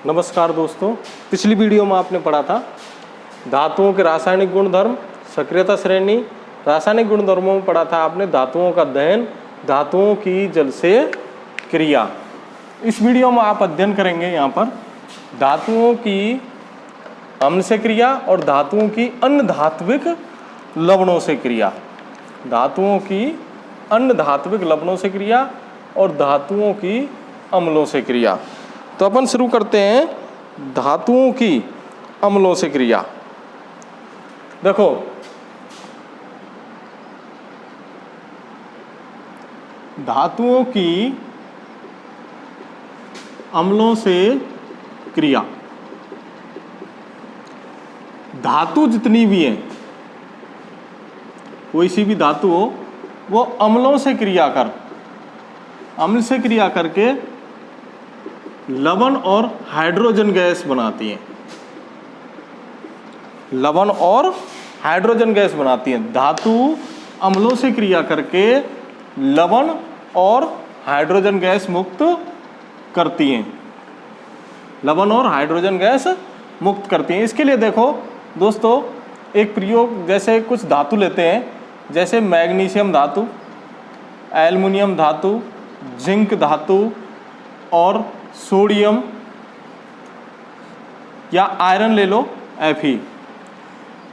नमस्कार दोस्तों, पिछली वीडियो में आपने पढ़ा था धातुओं के रासायनिक गुणधर्म, सक्रियता श्रेणी। रासायनिक गुणधर्मों में पढ़ा था आपने धातुओं का दहन, धातुओं की जल से क्रिया। इस वीडियो में आप अध्ययन करेंगे यहाँ पर धातुओं की अम्ल से क्रिया और धातुओं की अन्य धात्विक लवणों से क्रिया। धातुओं की अन्य धात्विक लवणों से क्रिया और धातुओं की अम्लों से क्रिया। तो अपन शुरू करते हैं धातुओं की अम्लों से क्रिया। देखो, धातुओं की अम्लों से क्रिया। धातु जितनी भी है, कोई सी भी धातु हो, वो अम्लों से क्रिया अम्ल से क्रिया करके लवण और हाइड्रोजन गैस बनाती हैं। लवण और हाइड्रोजन गैस बनाती हैं। धातु अम्लों से क्रिया करके लवण और हाइड्रोजन गैस मुक्त करती हैं। लवण और हाइड्रोजन गैस मुक्त करती हैं। इसके लिए देखो दोस्तों, एक प्रयोग, जैसे कुछ धातु लेते हैं, जैसे मैग्नीशियम धातु, एल्युमिनियम धातु, जिंक धातु और सोडियम या आयरन ले लो, Fe।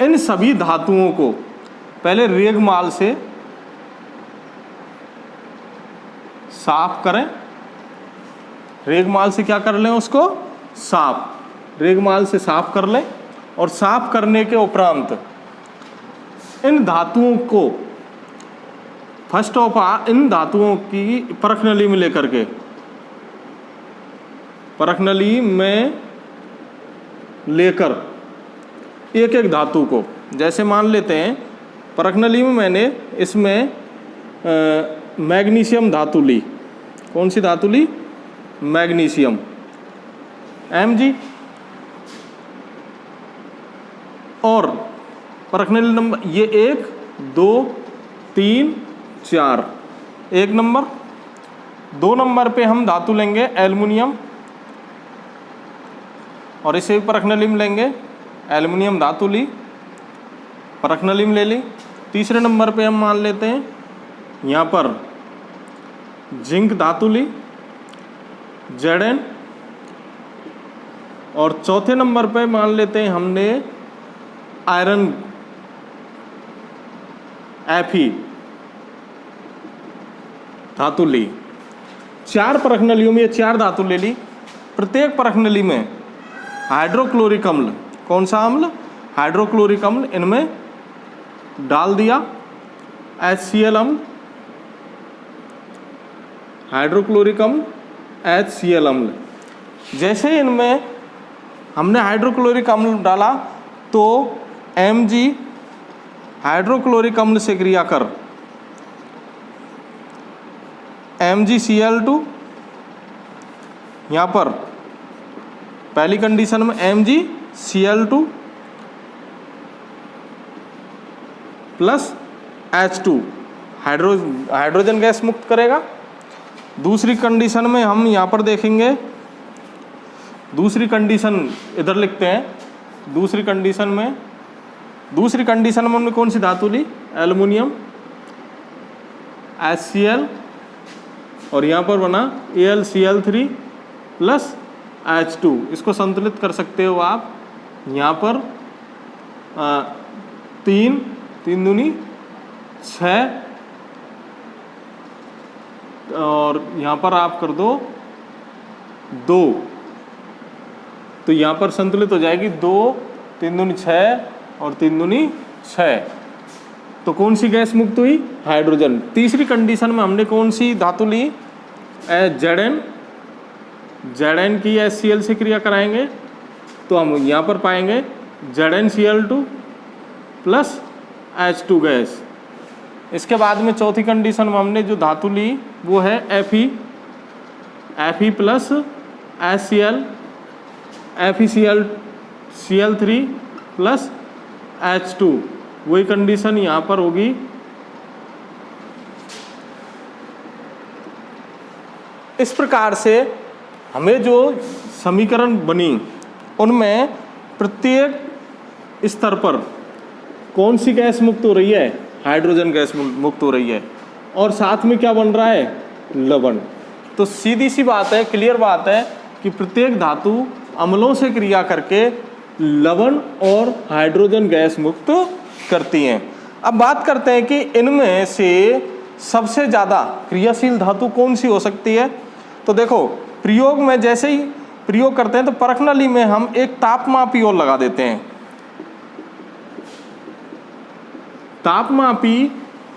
इन सभी धातुओं को पहले रेगमाल से साफ करें। रेगमाल से क्या कर लें? उसको साफ, रेगमाल से साफ कर लें। और साफ करने के उपरांत इन धातुओं को फर्स्ट ऑफ ऑल इन धातुओं की परख नली में लेकर के, परख नली में लेकर एक एक धातु को, जैसे मान लेते हैं परख नली में मैंने इसमें मैग्नीशियम धातु ली। कौन सी धातु ली? Magnesium, Mg। और परख नली नंबर ये 1 2 3 4, 1 नंबर। 2 नंबर पे हम धातु लेंगे एल्युमिनियम, और इसे भी परख नली में लेंगे। एल्युमिनियम धातु ली, परख नली में ले ली। तीसरे नंबर पे हम मान लेते हैं यहाँ पर जिंक धातु ली, Zn। और चौथे नंबर पे मान लेते हैं हमने आयरन, Fe धातु ली। 4 परख नलियों में ये 4 धातु ले ली। प्रत्येक परख नली में हाइड्रोक्लोरिक अम्ल, कौन सा अम्ल? हाइड्रोक्लोरिक अम्ल, इनमें डाल दिया। HCl अम्ल, हाइड्रोक्लोरिक अम्ल, HCl अम्ल। जैसे इनमें हमने हाइड्रोक्लोरिक अम्ल डाला तो Mg हाइड्रोक्लोरिक अम्ल से क्रिया कर MgCl2। यहाँ पर पहली कंडीशन में MgCl2 plus H2 hydrogen gas मुक्त करेगा। दूसरी कंडीशन में हम यहाँ पर देखेंगे, दूसरी कंडीशन इधर लिखते हैं। दूसरी कंडीशन में हमने कौन सी धातु ली? एल्युमिनियम, HCl, और यहाँ पर बना AlCl3 प्लस H2। इसको संतुलित कर सकते हो आप। यहाँ पर 3 दूनी 6, और यहाँ पर आप कर दो 2, तो यहाँ पर संतुलित हो जाएगी। 2 3 दूनी 6 और 3 दूनी 6। तो कौन सी गैस मुक्त हुई? हाइड्रोजन। तीसरी कंडीशन में हमने कौन सी धातु ली? Zn की HCl से क्रिया कराएंगे तो हम यहाँ पर पाएंगे ZnCl2 प्लस H2 गैस। इसके बाद में चौथी कंडीशन में हमने जो धातु ली वो है Fe plus HCl, FeCl3 plus H2। वही कंडीशन यहाँ पर होगी। इस प्रकार से हमें जो समीकरण बनी उनमें प्रत्येक स्तर पर कौन सी गैस मुक्त हो रही है? हाइड्रोजन गैस मुक्त हो रही है, और साथ में क्या बन रहा है? लवण। तो सीधी सी बात है, क्लियर बात है कि प्रत्येक धातु अम्लों से क्रिया करके लवण और हाइड्रोजन गैस मुक्त करती हैं। अब बात करते हैं कि इनमें से सबसे ज़्यादा क्रियाशील धातु कौन सी हो सकती है। तो देखो, प्रयोग में जैसे ही प्रयोग करते हैं तो परखनली में हम एक तापमापी और लगा देते हैं। तापमापी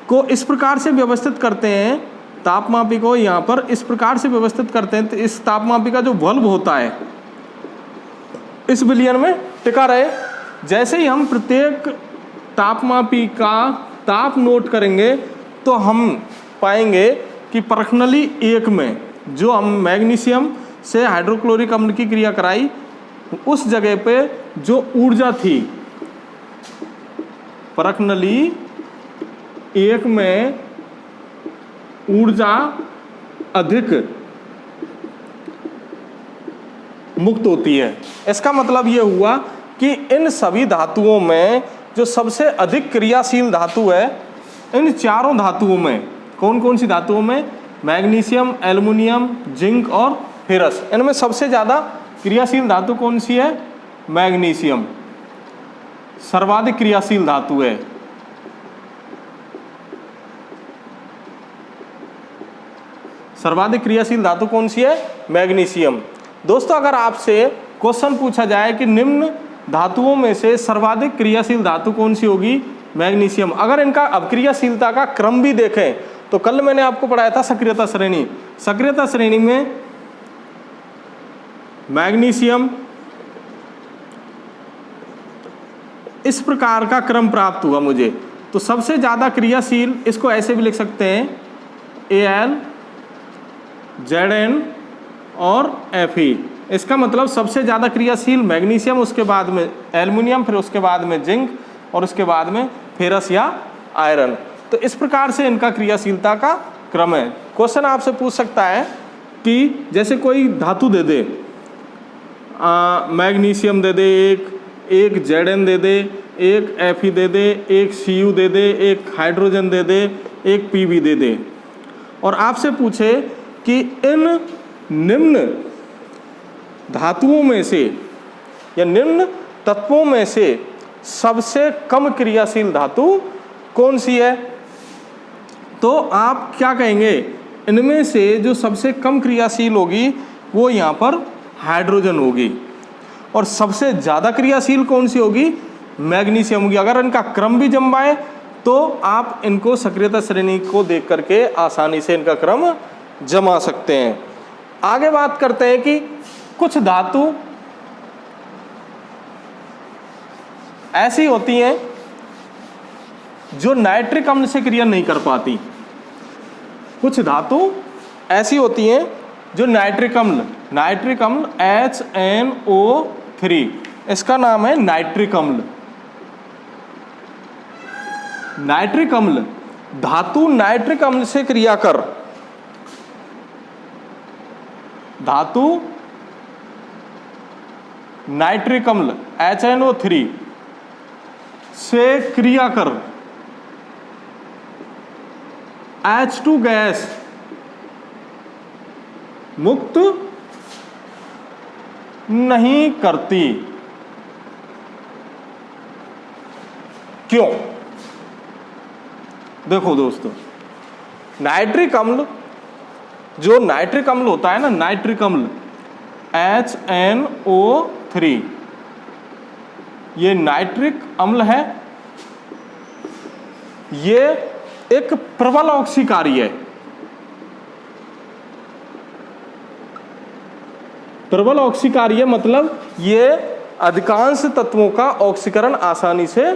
को इस प्रकार से व्यवस्थित करते हैं, तापमापी को यहाँ पर इस प्रकार से व्यवस्थित करते हैं तो इस तापमापी का जो बल्ब होता है इस विलयन में टिका रहे। जैसे ही हम प्रत्येक तापमापी का ताप नोट करेंगे तो हम पाएंगे कि परखनली 1 में जो हम मैग्नीशियम से हाइड्रोक्लोरिक अम्ल की क्रिया कराई उस जगह पे जो ऊर्जा थी, परखनली 1 में ऊर्जा अधिक मुक्त होती है। इसका मतलब ये हुआ कि इन सभी धातुओं में जो सबसे अधिक क्रियाशील धातु है, इन चारों धातुओं में, कौन कौन सी धातुओं में? मैग्नीशियम, एल्युमिनियम, जिंक और फेरस। इनमें सबसे ज़्यादा क्रियाशील धातु कौन सी है? मैग्नीशियम सर्वाधिक क्रियाशील धातु है। सर्वाधिक क्रियाशील धातु कौन सी है? मैग्नीशियम। दोस्तों, अगर आपसे क्वेश्चन पूछा जाए कि निम्न धातुओं में से सर्वाधिक क्रियाशील धातु कौन सी होगी? मैग्नीशियम। अगर इनका अक्रियाशीलता का क्रम भी देखें तो कल मैंने आपको पढ़ाया था सक्रियता श्रेणी। सक्रियता श्रेणी में मैग्नीशियम इस प्रकार का क्रम प्राप्त हुआ मुझे। तो सबसे ज़्यादा क्रियाशील, इसको ऐसे भी लिख सकते हैं Al, Zn और Fe। इसका मतलब सबसे ज़्यादा क्रियाशील मैग्नीशियम, उसके बाद में एल्युमिनियम, फिर उसके बाद में जिंक और उसके बाद में फेरस या आयरन। तो इस प्रकार से इनका क्रियाशीलता का क्रम है। क्वेश्चन आपसे पूछ सकता है कि जैसे कोई धातु दे दे, मैग्नीशियम दे दे, एक Zn दे दे, एक Fe दे दे, एक Cu दे दे, एक हाइड्रोजन दे दे, एक Pb दे दे, और आपसे पूछे कि इन निम्न धातुओं में से या निम्न तत्वों में से सबसे कम क्रियाशील धातु कौन सी है, तो आप क्या कहेंगे? इनमें से जो सबसे कम क्रियाशील होगी वो यहाँ पर हाइड्रोजन होगी, और सबसे ज़्यादा क्रियाशील कौन सी होगी? मैग्नीशियम होगी। अगर इनका क्रम भी जमवाए तो आप इनको सक्रियता श्रेणी को देख करके आसानी से इनका क्रम जमा सकते हैं। आगे बात करते हैं कि कुछ धातु ऐसी होती हैं जो नाइट्रिक अम्ल से क्रिया नहीं कर पाती। कुछ धातु ऐसी होती हैं जो नाइट्रिक अम्ल HNO3, इसका नाम है नाइट्रिक अम्ल। नाइट्रिक अम्ल, धातु नाइट्रिक अम्ल से क्रिया कर, धातु नाइट्रिक अम्ल HNO3 से क्रिया कर H2 गैस मुक्त नहीं करती। क्यों? देखो दोस्तों, नाइट्रिक अम्ल, जो नाइट्रिक अम्ल होता है ना, नाइट्रिक अम्ल HNO3, ये नाइट्रिक अम्ल है, ये एक प्रबल ऑक्सीकारी है। प्रबल ऑक्सीकारी है मतलब ये अधिकांश तत्वों का ऑक्सीकरण आसानी से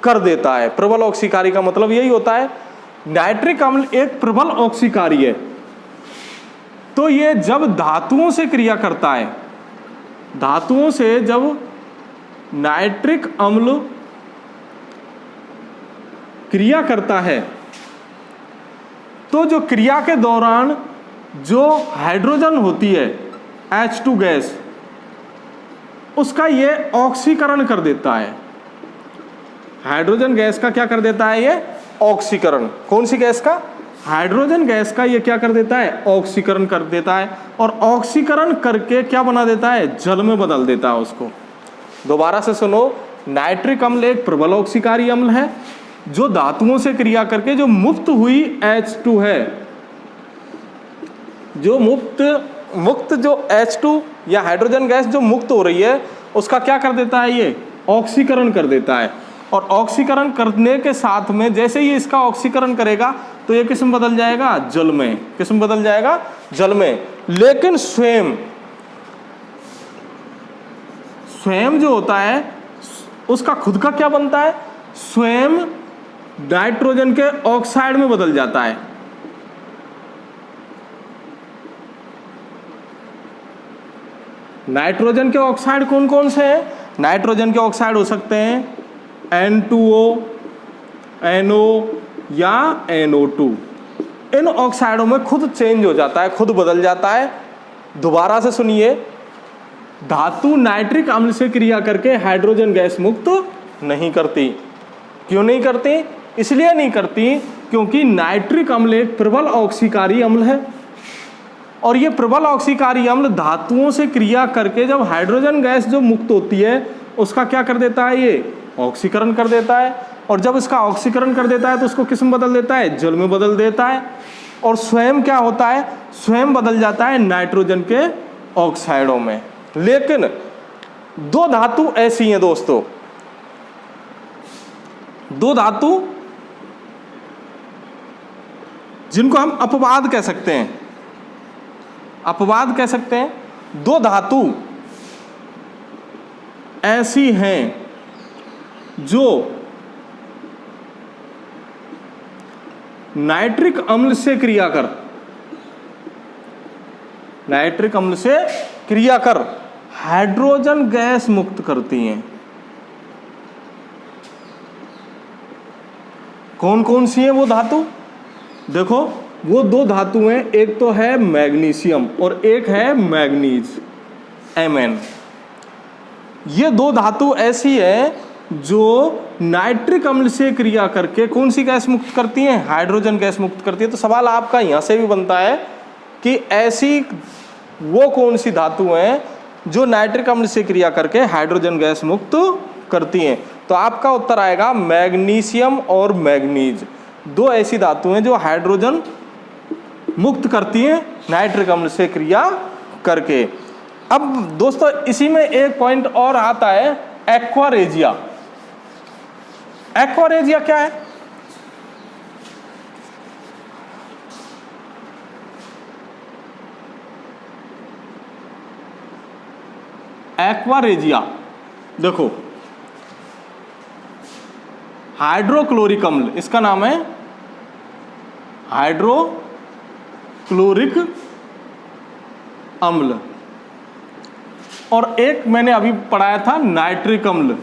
कर देता है। प्रबल ऑक्सीकारी का मतलब यही होता है। नाइट्रिक अम्ल एक प्रबल ऑक्सीकारी है, तो ये जब धातुओं से क्रिया करता है, धातुओं से जब नाइट्रिक अम्ल क्रिया करता है तो जो क्रिया के दौरान जो हाइड्रोजन होती है H2 गैस, उसका ये ऑक्सीकरण कर देता है। हाइड्रोजन गैस का क्या कर देता है ये? ऑक्सीकरण। कौन सी गैस का? हाइड्रोजन गैस का ये क्या कर देता है? ऑक्सीकरण कर देता है। और ऑक्सीकरण करके क्या बना देता है? जल में बदल देता है उसको। दोबारा से सुनो, नाइट्रिक अम्ल एक प्रबल ऑक्सीकारी अम्ल है जो धातुओं से क्रिया करके जो मुक्त हुई H2 है, जो मुक्त जो H2 या हाइड्रोजन गैस जो मुक्त हो रही है उसका क्या कर देता है? ये ऑक्सीकरण कर देता है। और ऑक्सीकरण करने के साथ में जैसे ही इसका ऑक्सीकरण करेगा तो ये किस में बदल जाएगा? जल में। किस में बदल जाएगा? जल में। लेकिन स्वयं जो होता है उसका खुद का क्या बनता है? स्वयं नाइट्रोजन के ऑक्साइड में बदल जाता है। नाइट्रोजन के ऑक्साइड कौन कौन से हैं? नाइट्रोजन के ऑक्साइड हो सकते हैं N2O, NO या NO2। इन ऑक्साइडों में खुद चेंज हो जाता है, खुद बदल जाता है। दोबारा से सुनिए, धातु नाइट्रिक अम्ल से क्रिया करके हाइड्रोजन गैस मुक्त नहीं करती। क्यों नहीं करती? इसलिए नहीं करती क्योंकि नाइट्रिक अम्ल एक प्रबल ऑक्सीकारी अम्ल है और ये प्रबल ऑक्सीकारी अम्ल धातुओं से क्रिया करके जब हाइड्रोजन गैस जो मुक्त होती है उसका क्या कर देता है? ये ऑक्सीकरण कर देता है। और जब इसका ऑक्सीकरण कर देता है तो उसको किस में बदल देता है? जल में बदल देता है। और स्वयं क्या होता है? स्वयं बदल जाता है नाइट्रोजन के ऑक्साइडों में। लेकिन दो धातु ऐसी हैं दोस्तों, दो धातु जिनको हम अपवाद कह सकते हैं, अपवाद कह सकते हैं। दो धातु ऐसी हैं जो नाइट्रिक अम्ल से क्रिया कर हाइड्रोजन गैस मुक्त करती हैं। कौन कौन सी है वो धातु? देखो, वो दो धातु हैं, एक तो है मैग्नीशियम और एक है मैग्नीज, Mn। ये दो धातु ऐसी है जो नाइट्रिक अम्ल से क्रिया करके कौन सी गैस मुक्त करती हैं? हाइड्रोजन गैस मुक्त करती है। तो सवाल आपका यहां से भी बनता है कि ऐसी वो कौन सी धातु हैं जो नाइट्रिक अम्ल से क्रिया करके हाइड्रोजन गैस मुक्त करती हैं? तो आपका उत्तर आएगा मैग्नीशियम और मैग्नीज। दो ऐसी धातु हैं जो हाइड्रोजन मुक्त करती हैं नाइट्रिक अम्ल से क्रिया करके। अब दोस्तों इसी में एक पॉइंट और आता है, एक्वारेजिया। एक्वारेजिया क्या है? एक्वारेजिया देखो, हाइड्रोक्लोरिक अम्ल, इसका नाम है हाइड्रोक्लोरिक अम्ल। और एक मैंने अभी पढ़ाया था नाइट्रिक अम्ल।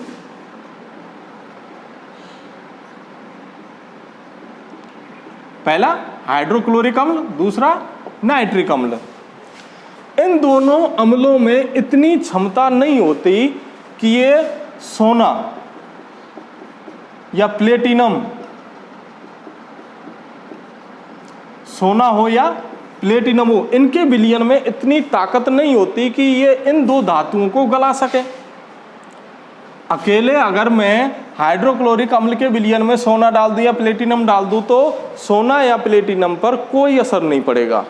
पहला हाइड्रोक्लोरिक अम्ल, दूसरा नाइट्रिक अम्ल। इन दोनों अम्लों में इतनी क्षमता नहीं होती कि ये सोना या प्लेटिनम, सोना हो या प्लेटिनम हो, इनके विलयन में इतनी ताकत नहीं होती कि ये इन दो धातुओं को गला सके। अकेले अगर मैं हाइड्रोक्लोरिक अम्ल के विलयन में सोना डाल दूं या प्लेटिनम डाल दूं तो सोना या प्लेटिनम पर कोई असर नहीं पड़ेगा,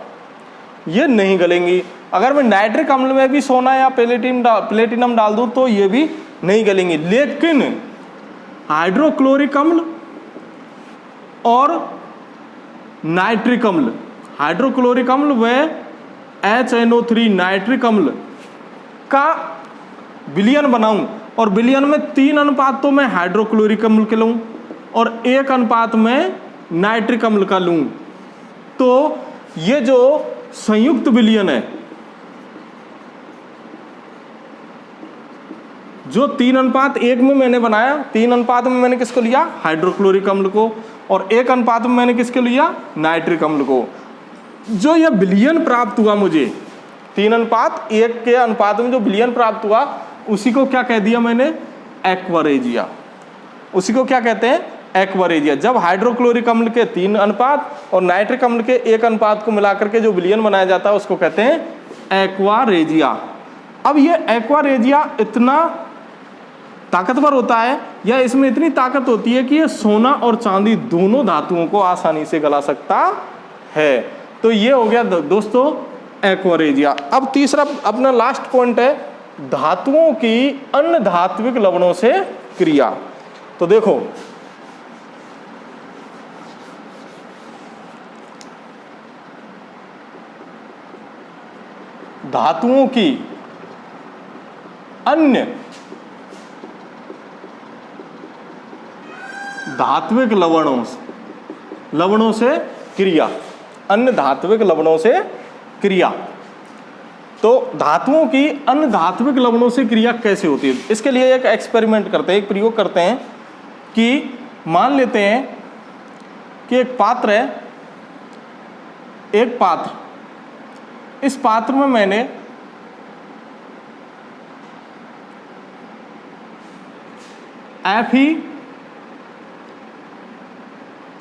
ये नहीं गलेंगी। अगर मैं नाइट्रिक अम्ल में भी सोना या प्लेटिनम डाल दूं तो ये भी नहीं गलेंगी। लेकिन हाइड्रोक्लोरिक अम्ल और नाइट्रिक अम्ल, हाइड्रोक्लोरिक अम्ल व HNO3 नाइट्रिक अम्ल का विलयन बनाऊं और विलयन में 3 अनुपात तो मैं हाइड्रोक्लोरिक अम्ल के लूं और 1 अनुपात में नाइट्रिक अम्ल का लूं, तो ये जो संयुक्त विलयन है, जो 3:1 में मैंने बनाया, 3 अनुपात में मैंने किसको लिया? हाइड्रोक्लोरिक अम्ल को, और 1 अनुपात में मैंने किसको लिया? नाइट्रिक अम्ल को। जो यह विलयन प्राप्त हुआ मुझे 3:1 के अनुपात में जो विलयन प्राप्त हुआ उसी को क्या कह दिया मैंने, एक्वारेजिया। उसी को क्या कहते हैं, एक्वारेजिया। जब हाइड्रोक्लोरिक अम्ल के 3 अनुपात और नाइट्रिक अम्ल के 1 अनुपात को मिलाकर के जो विलयन बनाया जाता है उसको कहते हैं एक्वारेजिया। अब ये एक्वारेजिया इतना ताकतवर होता है या इसमें इतनी ताकत होती है कि ये सोना और चांदी दोनों धातुओं को आसानी से गला सकता है। तो ये हो गया दोस्तों एक्वारेजिया। अब तीसरा अपना लास्ट पॉइंट है धातुओं की अन्य धात्विक लवणों से क्रिया। तो देखो धातुओं की अन्य धात्विक लवणों से क्रिया, अन्य धात्विक लवणों से क्रिया। तो धातुओं की अन्य धात्विक लवणों से क्रिया कैसे होती है, इसके लिए एक एक्सपेरिमेंट करते हैं, एक प्रयोग करते हैं कि मान लेते हैं कि एक पात्र है, एक पात्र, इस पात्र में मैंने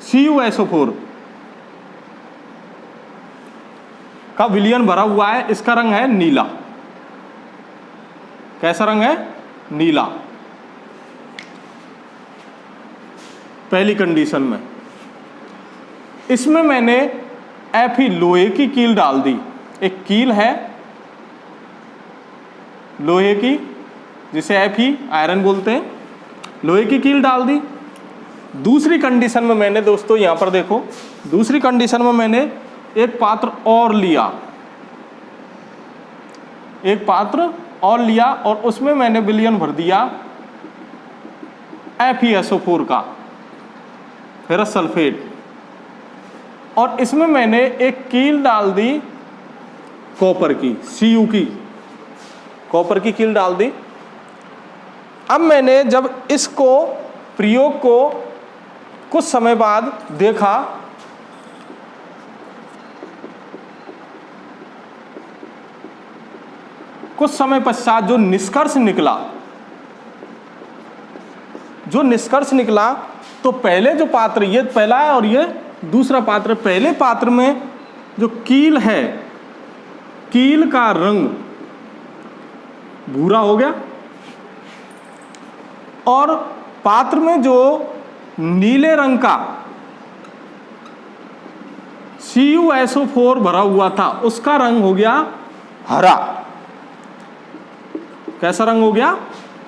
FeCuSO4 का विलयन भरा हुआ है। इसका रंग है नीला। कैसा रंग है, नीला। पहली कंडीशन में इसमें मैंने Fe लोहे की कील डाल दी। एक कील है लोहे की जिसे Fe आयरन बोलते हैं, लोहे की कील डाल दी। दूसरी कंडीशन में मैंने दोस्तों यहां पर देखो, दूसरी कंडीशन में मैंने एक पात्र और लिया, एक पात्र और लिया और उसमें मैंने विलयन भर दिया FeSO4 का फेरस सल्फेट, और इसमें मैंने एक कील डाल दी कॉपर की, Cu की, कॉपर की कील डाल दी। अब मैंने जब इसको प्रयोग को कुछ समय बाद देखा कुछ समय पश्चात जो निष्कर्ष निकला तो पहले जो पात्र, ये पहला है और ये दूसरा पात्र, पहले पात्र में जो कील है, कील का रंग भूरा हो गया और पात्र में जो नीले रंग का CuSO4 भरा हुआ था उसका रंग हो गया हरा। कैसा रंग हो गया,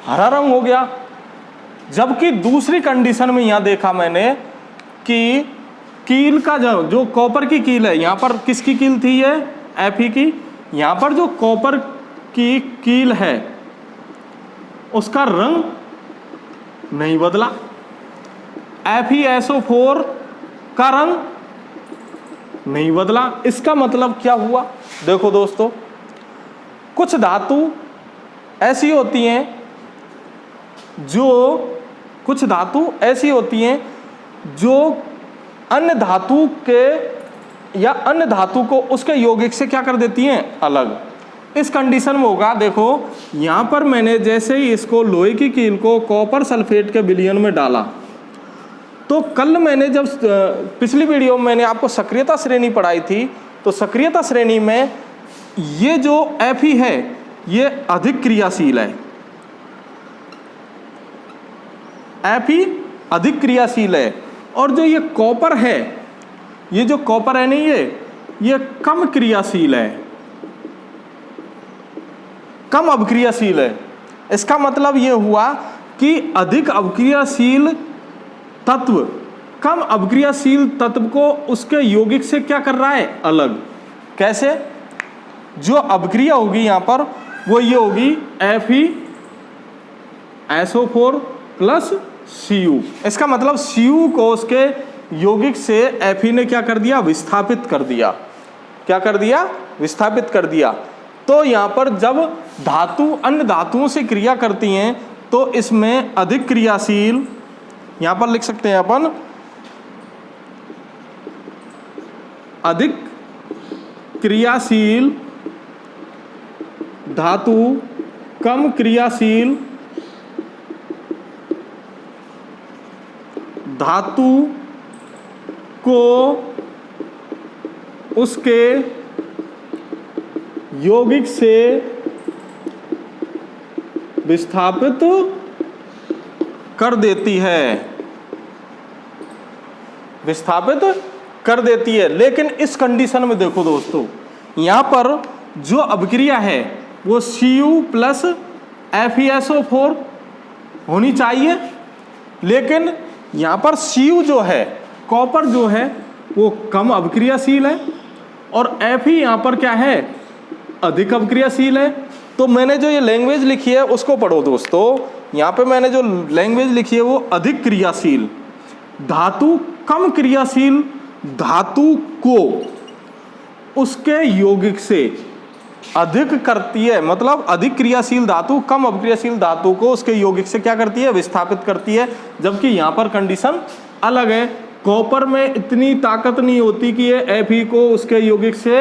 हरा रंग हो गया। जबकि दूसरी कंडीशन में यहां देखा मैंने कि कील का जो कॉपर की कील है, यहां पर किसकी कील थी, ये Fe की, यहां पर जो कॉपर की कील है उसका रंग नहीं बदला, FeSO4 का रंग नहीं बदला। इसका मतलब क्या हुआ, देखो दोस्तों, कुछ धातु ऐसी होती हैं जो अन्य धातु के या अन्य धातु को उसके यौगिक से क्या कर देती हैं, अलग। इस कंडीशन में होगा, देखो यहां पर मैंने जैसे ही इसको लोहे की कील को कॉपर सल्फेट के विलयन में डाला, तो कल मैंने जब पिछली वीडियो में मैंने आपको सक्रियता श्रेणी पढ़ाई थी, तो सक्रियता श्रेणी में ये जो Fe है ये अधिक क्रियाशील है, Fe अधिक क्रियाशील है, और जो ये कॉपर है, ये जो कॉपर है नहीं, ये कम क्रियाशील है, कम अभिक्रियाशील है। इसका मतलब ये हुआ कि अधिक अभिक्रियाशील तत्व कम अभिक्रियाशील तत्व को उसके यौगिक से क्या कर रहा है, अलग। कैसे, जो अभिक्रिया होगी यहां पर वो ये होगी FeSO4 प्लस Cu। इसका मतलब Cu को उसके यौगिक से Fe ने क्या कर दिया, विस्थापित कर दिया। क्या कर दिया, विस्थापित कर दिया। तो यहां पर जब धातु अन्य धातुओं से क्रिया करती हैं तो इसमें अधिक क्रियाशील, यहां पर लिख सकते हैं अपन, अधिक क्रियाशील धातु कम क्रियाशील धातु को उसके यौगिक से विस्थापित कर देती है, विस्थापित कर देती है। लेकिन इस कंडीशन में देखो दोस्तों, यहां पर जो अभिक्रिया है वो Cu प्लस FeSO4 होनी चाहिए, लेकिन यहां पर Cu जो है, कॉपर जो है वो कम अभिक्रियाशील है और Fe यहां पर क्या है, अधिक अभिक्रियाशील है। तो मैंने जो ये लैंग्वेज लिखी है उसको पढ़ो दोस्तों। यहाँ पे मैंने जो लैंग्वेज लिखी है वो अधिक क्रियाशील धातु कम क्रियाशील धातु को उसके यौगिक से अधिक करती है, मतलब अधिक क्रियाशील धातु कम अभिक्रियाशील धातु को उसके यौगिक से क्या करती है, विस्थापित करती है। जबकि यहाँ पर कंडीशन अलग है। कॉपर में इतनी ताकत नहीं होती कि ये Fe को उसके यौगिक से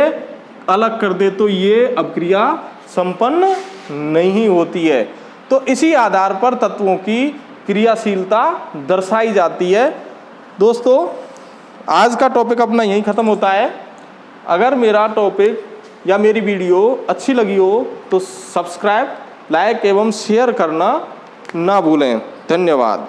अलग कर दे, तो ये अभिक्रिया संपन्न नहीं होती है। तो इसी आधार पर तत्वों की क्रियाशीलता दर्शाई जाती है। दोस्तों आज का टॉपिक अपना यहीं ख़त्म होता है। अगर मेरा टॉपिक या मेरी वीडियो अच्छी लगी हो तो सब्सक्राइब, लाइक एवं शेयर करना ना भूलें। धन्यवाद।